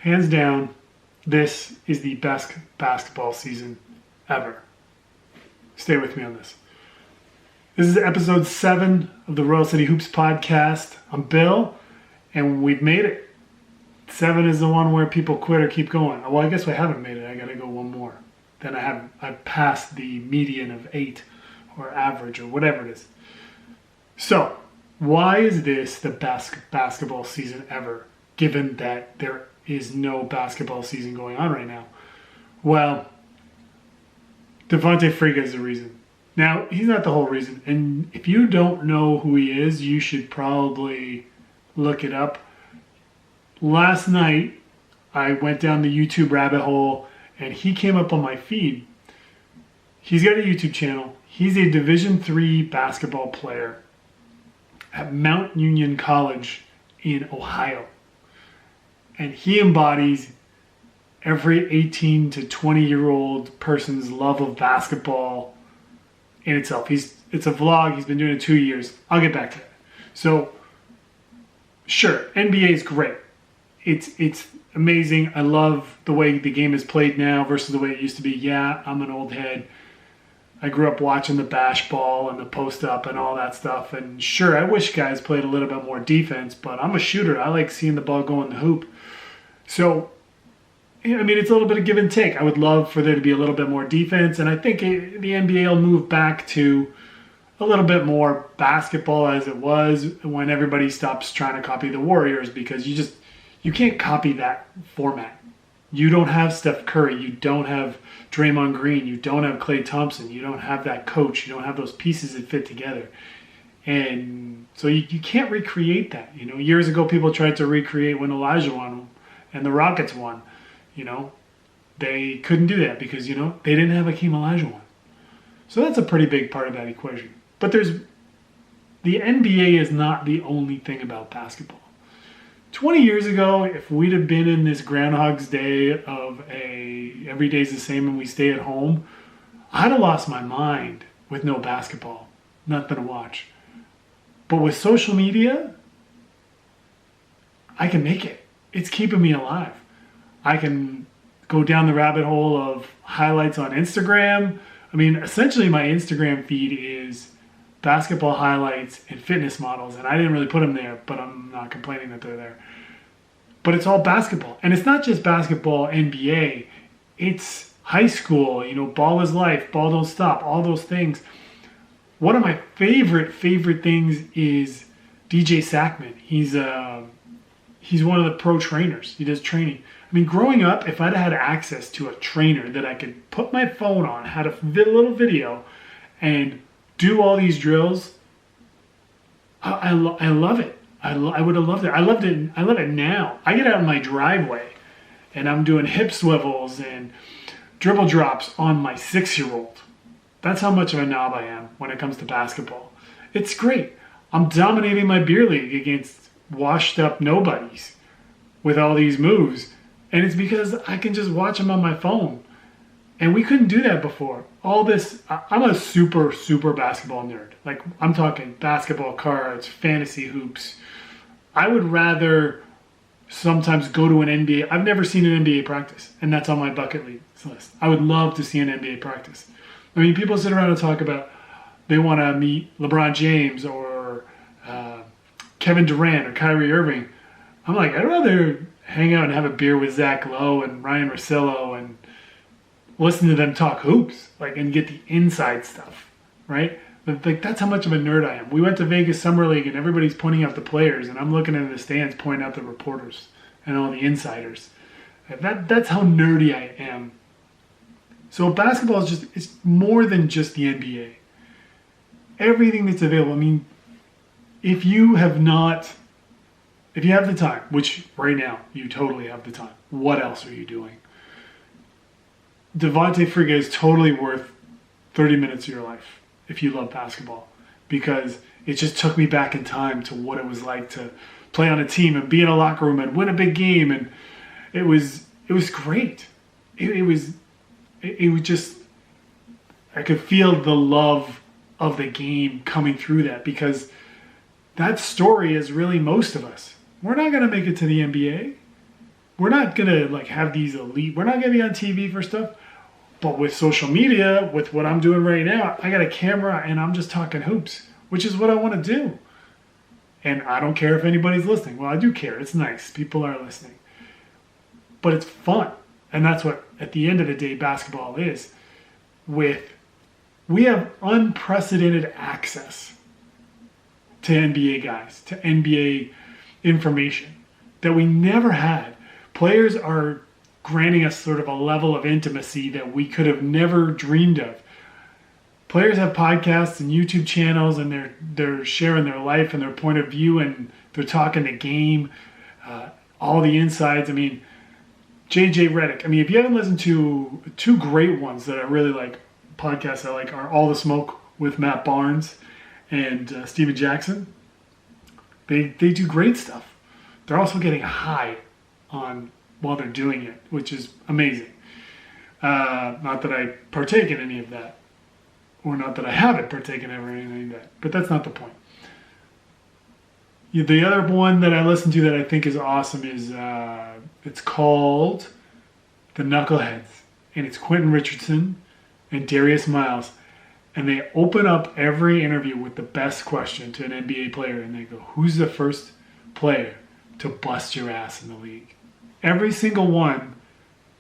hands down, this is the best basketball season ever. Stay with me on this. This is episode 7 of the Royal City Hoops podcast. I'm Bill, and we've made it. 7 is the one where people quit or keep going. Well, I guess we haven't made it. I got to go one more. Then I've passed the median of 8 or average or whatever it is. So, why is this the best basketball season ever, given that there is no basketball season going on right now? Well, DVontayFriga is the reason. Now, he's not the whole reason. And if you don't know who he is, you should probably look it up. Last night, I went down the YouTube rabbit hole, and he came up on my feed. He's got a YouTube channel. He's a Division III basketball player at Mount Union College in Ohio. And he embodies every 18 to 20-year-old person's love of basketball in itself. It's a vlog. He's been doing it 2 years. I'll get back to it. So, sure, NBA is great. It's amazing. I love the way the game is played now versus the way it used to be. Yeah, I'm an old head. I grew up watching the bash ball and the post-up and all that stuff. And sure, I wish guys played a little bit more defense, but I'm a shooter. I like seeing the ball go in the hoop. So, I mean, it's a little bit of give and take. I would love for there to be a little bit more defense, and I think the NBA will move back to a little bit more basketball as it was when everybody stops trying to copy the Warriors, because you can't copy that format. You don't have Steph Curry. You don't have Draymond Green. You don't have Klay Thompson. You don't have that coach. You don't have those pieces that fit together. And so you can't recreate that. You know, years ago people tried to recreate when Elijah won and the Rockets won. You know, they couldn't do that because, you know, they didn't have Hakeem Olajuwon. So that's a pretty big part of that equation. But the NBA is not the only thing about basketball. 20 years ago, if we'd have been in this Groundhog's Day of every day's the same and we stay at home, I'd have lost my mind with no basketball. Nothing to watch. But with social media, I can make it. It's keeping me alive. I can go down the rabbit hole of highlights on Instagram. I mean, essentially my Instagram feed is basketball highlights and fitness models. And I didn't really put them there, but I'm not complaining that they're there. But it's all basketball. And it's not just basketball, NBA. It's high school, you know, ball is life, ball don't stop, all those things. One of my favorite things is DJ Sackman. He's one of the pro trainers. He does training. I mean, growing up, if I'd had access to a trainer that I could put my phone on, had a little video, and do all these drills, I love it. I would have loved it. I love it now. I get out in my driveway, and I'm doing hip swivels and dribble drops on my 6-year-old. That's how much of a knob I am when it comes to basketball. It's great. I'm dominating my beer league against washed up nobodies with all these moves. And it's because I can just watch them on my phone. And we couldn't do that before. All this, I'm a super basketball nerd. Like, I'm talking basketball cards, fantasy hoops. I would rather sometimes go to an NBA. I've never seen an NBA practice, and that's on my bucket list. I would love to see an NBA practice. I mean, people sit around and talk about they want to meet LeBron James or Kevin Durant or Kyrie Irving. I'm like, I'd rather hang out and have a beer with Zach Lowe and RyenRussillo and listen to them talk hoops, like, and get the inside stuff, right? Like, that's how much of a nerd I am. We went to Vegas Summer League and everybody's pointing out the players, and I'm looking in the stands pointing out the reporters and all the insiders. That's how nerdy I am. So basketball is it's more than just the NBA. Everything that's available. I mean, if you have the time, which right now you totally have the time, what else are you doing? DVontayFriga is totally worth 30 minutes of your life if you love basketball, because it just took me back in time to what it was like to play on a team and be in a locker room and win a big game, and it was great. It was just, I could feel the love of the game coming through that, because that story is really most of us. We're not going to make it to the NBA. we're not going to like have these elite, we're not going to be on TV for stuff. But with social media, with what I'm doing right now, I got a camera and I'm just talking hoops, which is what I want to do. And I don't care if anybody's listening. Well, I do care. It's nice. People are listening. But it's fun. And that's what, at the end of the day, basketball is. We have unprecedented access to NBA guys, to NBA information that we never had. Players are granting us sort of a level of intimacy that we could have never dreamed of. Players have podcasts and YouTube channels, and they're sharing their life and their point of view, and they're talking the game, all the insides. I mean, JJ Redick. I mean, if you haven't listened to two great ones that I really like, podcasts I like, are Allthesmoke with Matt Barnes and Steven Jackson. They do great stuff. They're also getting high on while they're doing it, which is amazing. Not that I partake in any of that, or not that I haven't partaken in anything like that, but that's not the point. The other one that I listen to that I think is awesome is it's called TheKnuckleheads, and it's Quentin Richardson and Darius Miles, and they open up every interview with the best question to an NBA player, and they go, "Who's the first player to bust your ass in the league?" Every single one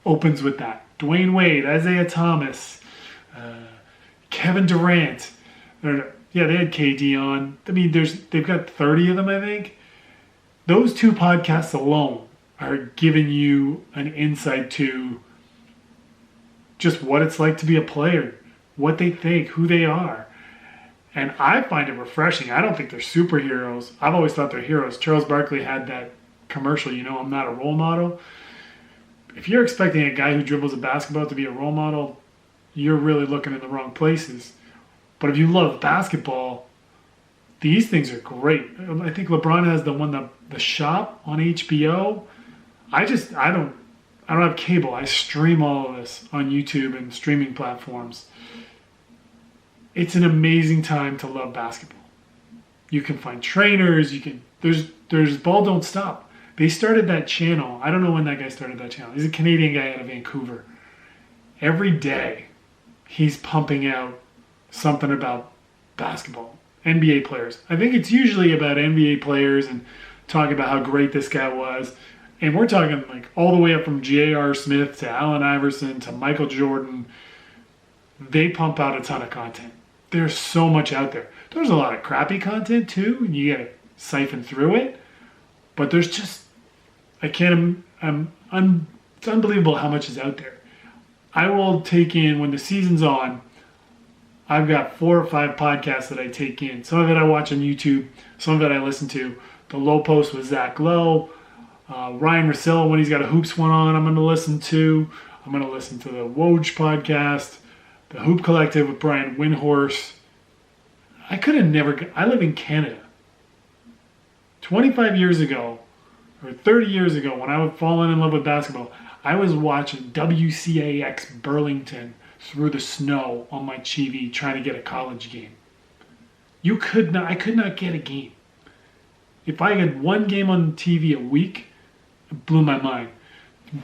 opens with that. Dwayne Wade, Isaiah Thomas, Kevin Durant. Yeah, they had KD on. I mean, they've got 30 of them, I think. Those two podcasts alone are giving you an insight to just what it's like to be a player, what they think, who they are. And I find it refreshing. I don't think they're superheroes. I've always thought they're heroes. Charles Barkley had that commercial, I'm not a role model. If you're expecting a guy who dribbles a basketball to be a role model, you're really looking in the wrong places. But if you love basketball, these things are great. I think LeBron has the Shop on HBO. I don't have cable. I stream all of this on YouTube and streaming platforms. It's an amazing time to love basketball. You can find trainers. There's Ball Don't Stop. They started that channel. I don't know when that guy started that channel. He's a Canadian guy out of Vancouver. Every day, he's pumping out something about basketball, NBA players. I think it's usually about NBA players and talking about how great this guy was. And we're talking like all the way up from J.R. Smith to Allen Iverson to Michael Jordan. They pump out a ton of content. There's so much out there. There's a lot of crappy content too, and you gotta siphon through it. But there's just, it's unbelievable how much is out there. I will take in, when the season's on, I've got 4 or 5 podcasts that I take in. Some of it I watch on YouTube, some of it I listen to. The Low Post with Zach Lowe, RyenRussillo, when he's got a hoops one on, I'm going to listen to. I'm going to listen to the Woj podcast, the Hoopcollective with Brian Windhorse. I live in Canada. 25 years ago, or 30 years ago, when I was falling in love with basketball, I was watching WCAX Burlington through the snow on my TV trying to get a college game. I could not get a game. If I had one game on TV a week, it blew my mind.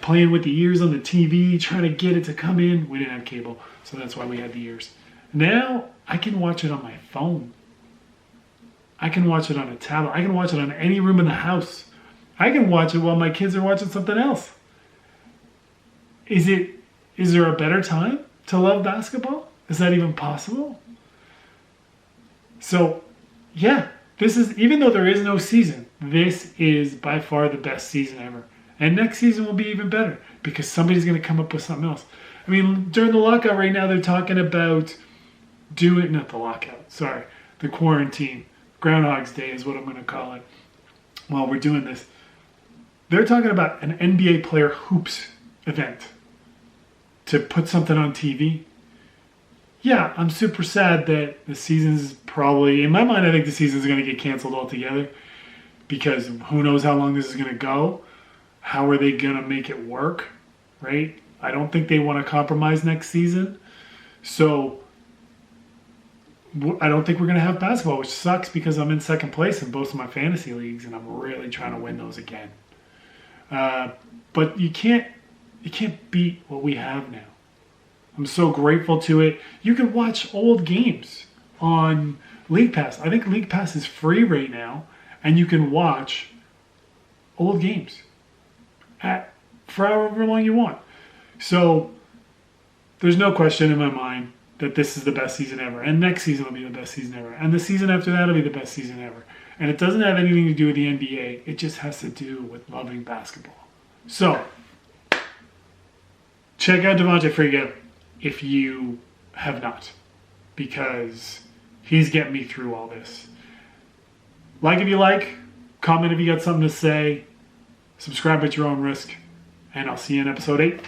Playing with the ears on the TV, trying to get it to come in. We didn't have cable, so that's why we had the ears. Now, I can watch it on my phone. I can watch it on a tablet. I can watch it on any room in the house. I can watch it while my kids are watching something else. Is there a better time to love basketball? Is that even possible? So, yeah, even though there is no season, this is by far the best season ever. And next season will be even better because somebody's going to come up with something else. I mean, during the lockout right now, they're talking about the quarantine. Groundhog's Day is what I'm going to call it while we're doing this. They're talking about an NBA player hoops event to put something on TV. Yeah, I'm super sad that the season's probably, in my mind, I think the season's going to get canceled altogether because who knows how long this is going to go. How are they going to make it work, right? I don't think they want to compromise next season. So I don't think we're going to have basketball, which sucks because I'm in second place in both of my fantasy leagues and I'm really trying to win those again. But you can't beat what we have now. I'm so grateful to it. You can watch old games on League Pass. I think League Pass is free right now, and you can watch old games for however long you want. So there's no question in my mind that this is the best season ever, and next season will be the best season ever, and the season after that will be the best season ever. And it doesn't have anything to do with the NBA. It just has to do with loving basketball. So check out DVontayFriga if you have not, because he's getting me through all this. Like if you like, comment if you got something to say, subscribe at your own risk, and I'll see you in episode 8.